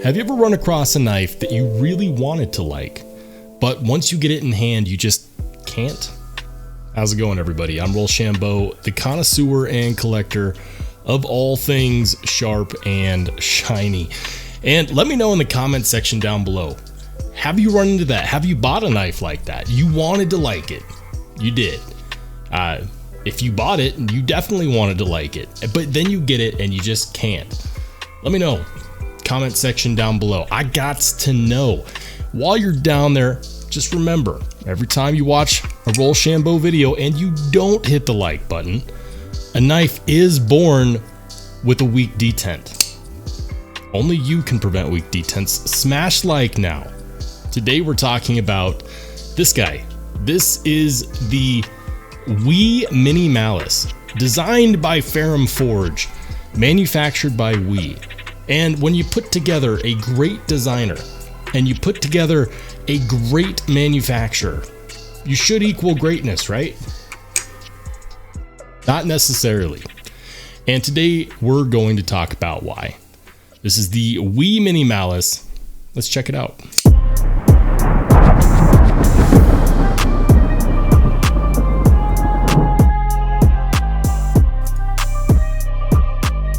Have you ever run across a knife that you really wanted to like, but once you get it in hand, you just can't? How's it going, everybody? I'm Rollshambo, the connoisseur and collector of all things sharp and shiny. And let me know in the comment section down below, have you run into that? Have you bought a knife like that? You wanted to like it. You did. If you bought it, you definitely wanted to like it, but then you get it and you just can't. Let me know. Comment section down below. I gots to know. While you're down there, just remember, every time you watch a Rollshambo video and you don't hit the like button, a knife is born with a weak detent. Only you can prevent weak detents. Smash like now. Today we're talking about this guy. This is the We Mini Malice, designed by Ferrum Forge, manufactured by We. And when you put together a great designer and you put together a great manufacturer, you should equal greatness, right? Not necessarily. And today we're going to talk about why. This is the We Mini Malice. Let's check it out.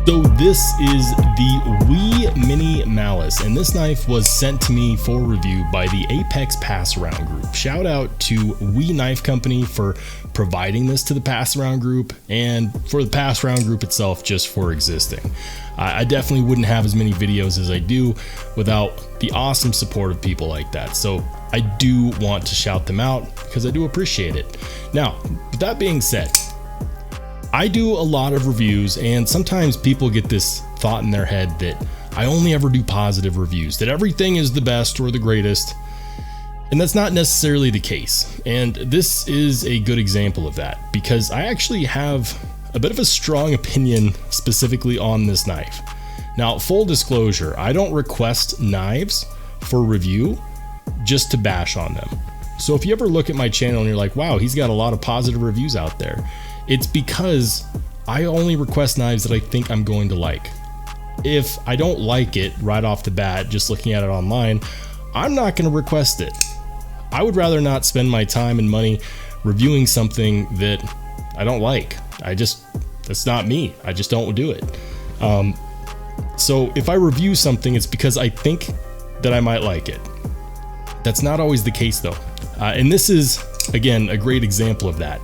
So this is the We Mini Malice, and this knife was sent to me for review by the Apex Pass Around group. Shout out to We Knife Company for providing this to the Pass Around group, and for the Pass Around group itself just for existing. I definitely wouldn't have as many videos as I do without the awesome support of people like that. So I do want to shout them out because I do appreciate it. Now, with that being said, I do a lot of reviews, and sometimes people get this thought in their head that I only ever do positive reviews, that everything is the best or the greatest, and that's not necessarily the case. And this is a good example of that, because I actually have a bit of a strong opinion specifically on this knife. Now, full disclosure, I don't request knives for review just to bash on them. So if you ever look at my channel and you're like, wow, he's got a lot of positive reviews out there, it's because I only request knives that I think I'm going to like. If I don't like it right off the bat, just looking at it online, I'm not going to request it. I would rather not spend my time and money reviewing something that I don't like. That's not me. I just don't do it. So if I review something, it's because I think that I might like it. That's not always the case though. And this is, again, a great example of that.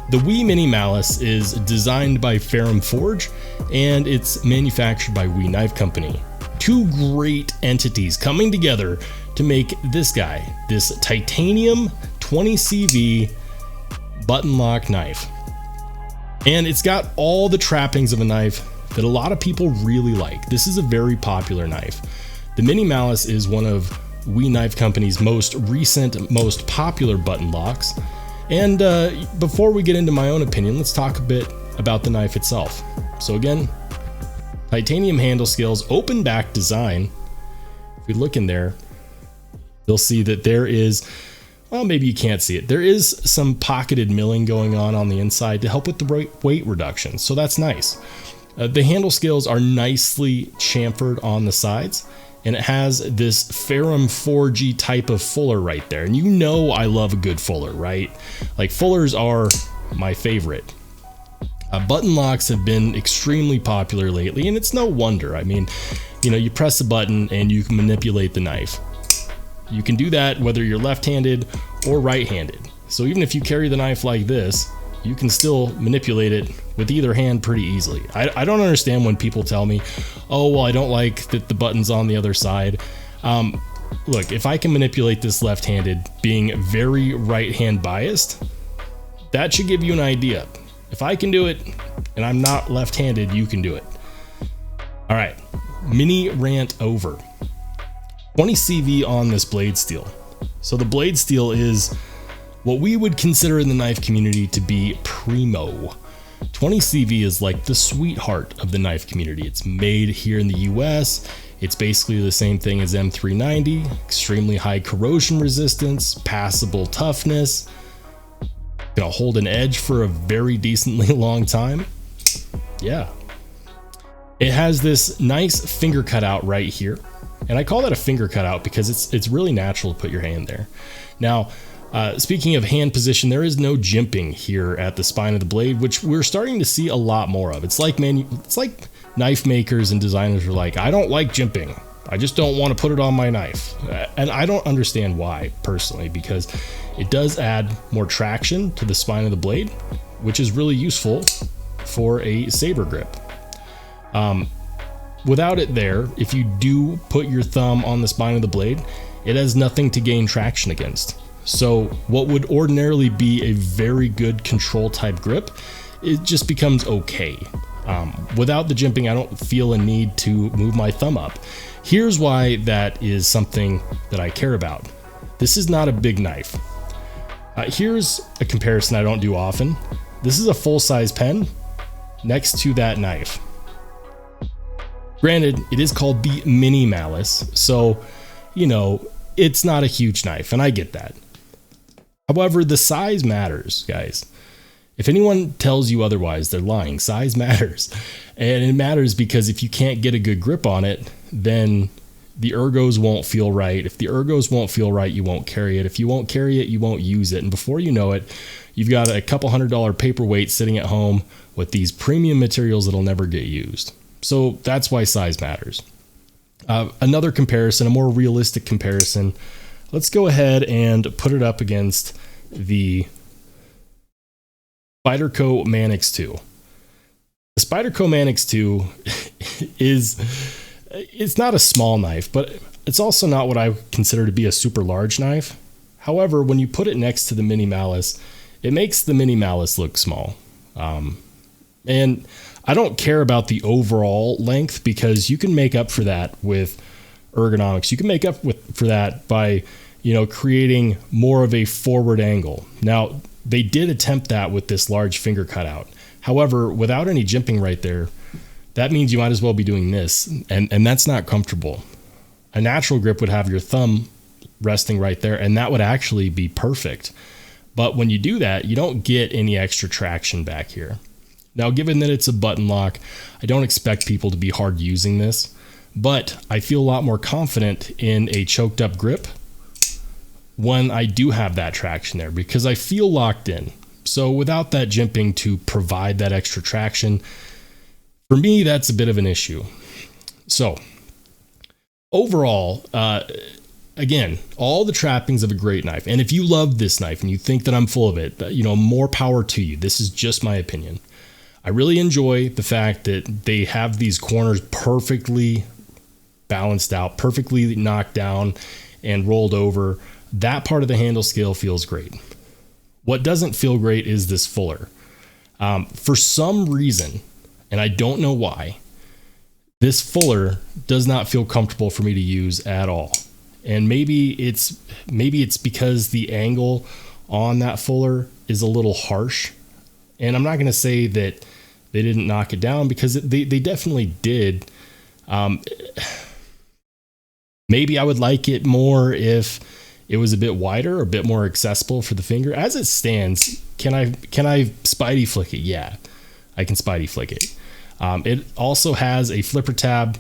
The We Mini Malice is designed by Ferrum Forge, and it's manufactured by We Knife Company. Two great entities coming together to make this guy, this titanium 20CV button lock knife. And it's got all the trappings of a knife that a lot of people really like. This is a very popular knife. The Mini Malice is one of We Knife Company's most recent, most popular button locks. And before we get into my own opinion, let's talk a bit about the knife itself. So again, titanium handle scales, open back design. If we look in there, you'll see that there is, well, maybe you can't see it. There is some pocketed milling going on the inside to help with the weight reduction. So that's nice. The handle scales are nicely chamfered on the sides, and it has this Ferrum Forge type of fuller right there. And you know I love a good fuller, right? Like, fullers are my favorite. Button locks have been extremely popular lately, and it's no wonder. I mean, you know, you press a button and you can manipulate the knife. You can do that whether you're left-handed or right-handed. So even if you carry the knife like this, you can still manipulate it with either hand pretty easily. I don't understand when people tell me, oh, well, I don't like that the button's on the other side. Look, if I can manipulate this left-handed, being very right-hand biased, that should give you an idea. If I can do it and I'm not left-handed, you can do it. All right, mini rant over. 20 CV on this blade steel. So the blade steel is what we would consider in the knife community to be primo. 20 CV is like the sweetheart of the knife community. It's made here in the US. It's basically the same thing as M390, extremely high corrosion resistance, passable toughness, gonna hold an edge for a very decently long time. Yeah. It has this nice finger cutout right here. And I call that a finger cutout because it's really natural to put your hand there. Now, speaking of hand position, there is no jimping here at the spine of the blade, which we're starting to see a lot more of. It's like knife makers and designers are like, I don't like jimping. I just don't want to put it on my knife. And I don't understand why, personally, because it does add more traction to the spine of the blade, which is really useful for a saber grip. Without it there, if you do put your thumb on the spine of the blade, it has nothing to gain traction against. So what would ordinarily be a very good control type grip, it just becomes okay. Without the jimping, I don't feel a need to move my thumb up. Here's why that is something that I care about. This is not a big knife. Here's a comparison I don't do often. This is a full-size pen next to that knife. Granted, it is called the Mini Malice, so, you know, it's not a huge knife, and I get that. However, the size matters, guys. If anyone tells you otherwise, they're lying. Size matters. And it matters because if you can't get a good grip on it, then the ergos won't feel right. If the ergos won't feel right, you won't carry it. If you won't carry it, you won't use it. And before you know it, you've got a couple $100 paperweight sitting at home with these premium materials that'll never get used. So that's why size matters. Another comparison, a more realistic comparison. Let's go ahead and put it up against the Spyderco Manix 2. The Spyderco Manix 2 it's not a small knife, but it's also not what I consider to be a super large knife. However, when you put it next to the Mini Malice, it makes the Mini Malice look small. And I don't care about the overall length because you can make up for that with ergonomics. You can make up for that by, you know, creating more of a forward angle. Now, they did attempt that with this large finger cutout. However, without any jimping right there, that means you might as well be doing this, and that's not comfortable. A natural grip would have your thumb resting right there, and that would actually be perfect. But when you do that, you don't get any extra traction back here. Now, given that it's a button lock, I don't expect people to be hard using this, but I feel a lot more confident in a choked up grip when I do have that traction there because I feel locked in. So without that jimping to provide that extra traction, for me, that's a bit of an issue. So overall, again, all the trappings of a great knife. And if you love this knife and you think that I'm full of it, you know, more power to you. This is just my opinion. I really enjoy the fact that they have these corners perfectly balanced out, perfectly knocked down and rolled over. That part of the handle scale feels great. What doesn't feel great is this fuller. For some reason, and I don't know why, this fuller does not feel comfortable for me to use at all. And maybe it's because the angle on that fuller is a little harsh. And I'm not going to say that they didn't knock it down because they definitely did. Maybe I would like it more if it was a bit wider, or a bit more accessible for the finger. As it stands, can I Spidey flick it? Yeah, I can Spidey flick it. It also has a flipper tab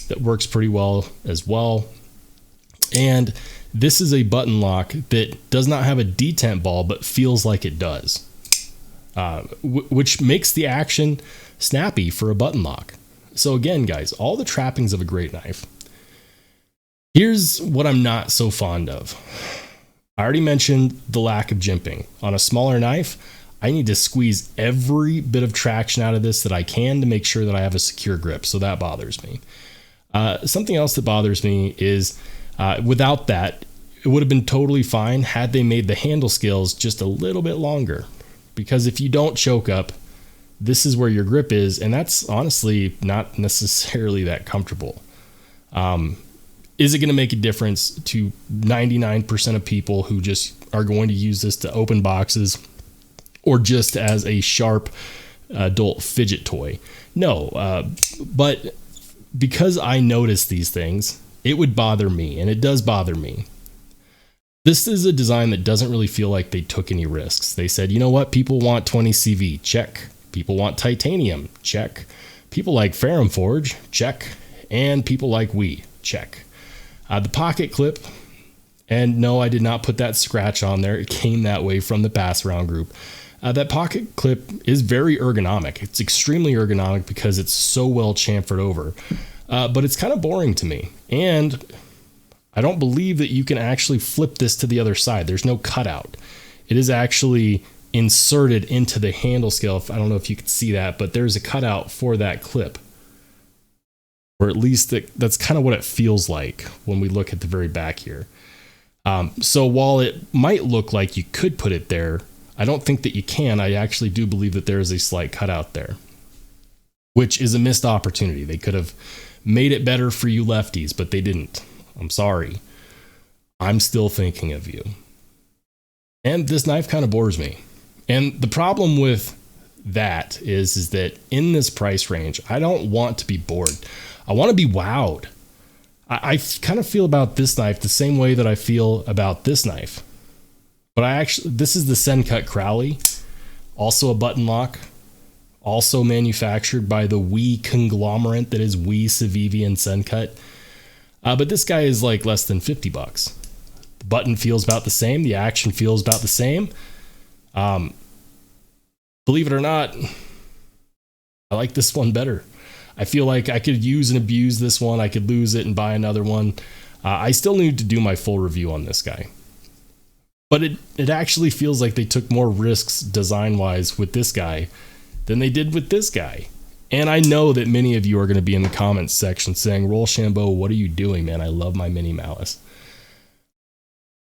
that works pretty well as well. And this is a button lock that does not have a detent ball, but feels like it does. Which makes the action snappy for a button lock. So again, guys, all the trappings of a great knife. Here's what I'm not so fond of. I already mentioned the lack of jimping. On a smaller knife, I need to squeeze every bit of traction out of this that I can to make sure that I have a secure grip. So that bothers me. Something else that bothers me is without that, it would have been totally fine had they made the handle scales just a little bit longer. Because if you don't choke up, this is where your grip is, and that's honestly not necessarily that comfortable. Is it going to make a difference to 99% of people who just are going to use this to open boxes or just as a sharp adult fidget toy? No, but because I notice these things, it would bother me, and it does bother me. This is a design that doesn't really feel like they took any risks. They said, you know what? People want 20 CV. Check. People want titanium. Check. People like Ferrum Forge. Check. And people like we. Check. The pocket clip, and no, I did not put that scratch on there. It came that way from the pass around group. That pocket clip is very ergonomic. It's extremely ergonomic because it's so well chamfered over, but it's kind of boring to me. And I don't believe that you can actually flip this to the other side. There's no cutout. It is actually inserted into the handle scale. I don't know if you can see that, but there's a cutout for that clip. Or at least that's kind of what it feels like when we look at the very back here. So while it might look like you could put it there, I don't think that you can. I actually do believe that there is a slight cutout there, which is a missed opportunity. They could have made it better for you lefties, but they didn't. I'm sorry. I'm still thinking of you. And this knife kind of bores me. And the problem with that is that in this price range, I don't want to be bored. I want to be wowed. I kind of feel about this knife the same way that I feel about this knife. But this is the Sencut Crowley, also a button lock, also manufactured by the We conglomerate that is We, Civivi, and Sencut. But this guy is like less than $50. The button feels about the same. The action feels about the same. Believe it or not, I like this one better. I feel like I could use and abuse this one. I could lose it and buy another one. I still need to do my full review on this guy. But it actually feels like they took more risks design-wise with this guy than they did with this guy. And I know that many of you are going to be in the comments section saying, Rollshambo, what are you doing, man? I love my Mini Malice.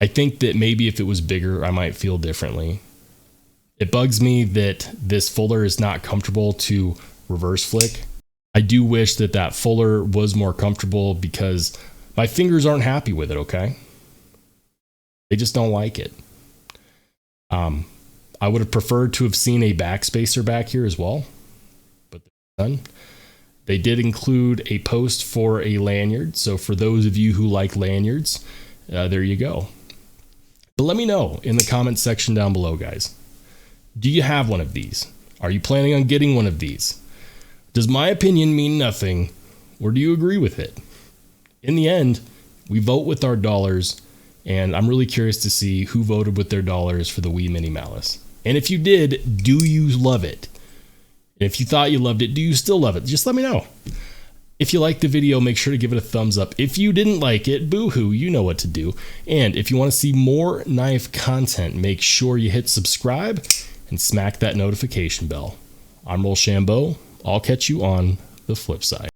I think that maybe if it was bigger, I might feel differently. It bugs me that this fuller is not comfortable to reverse flick. I do wish that that fuller was more comfortable because my fingers aren't happy with it, okay? They just don't like it. I would have preferred to have seen a backspacer back here as well, but they're done. They did include a post for a lanyard, so for those of you who like lanyards, there you go. But let me know in the comments section down below, guys. Do you have one of these? Are you planning on getting one of these? Does my opinion mean nothing, or do you agree with it? In the end, we vote with our dollars, and I'm really curious to see who voted with their dollars for the We Mini Malice. And if you did, do you love it? And if you thought you loved it, do you still love it? Just let me know. If you liked the video, make sure to give it a thumbs up. If you didn't like it, boo-hoo, you know what to do. And if you want to see more knife content, make sure you hit subscribe and smack that notification bell. I'm Rollshambo. I'll catch you on the flip side.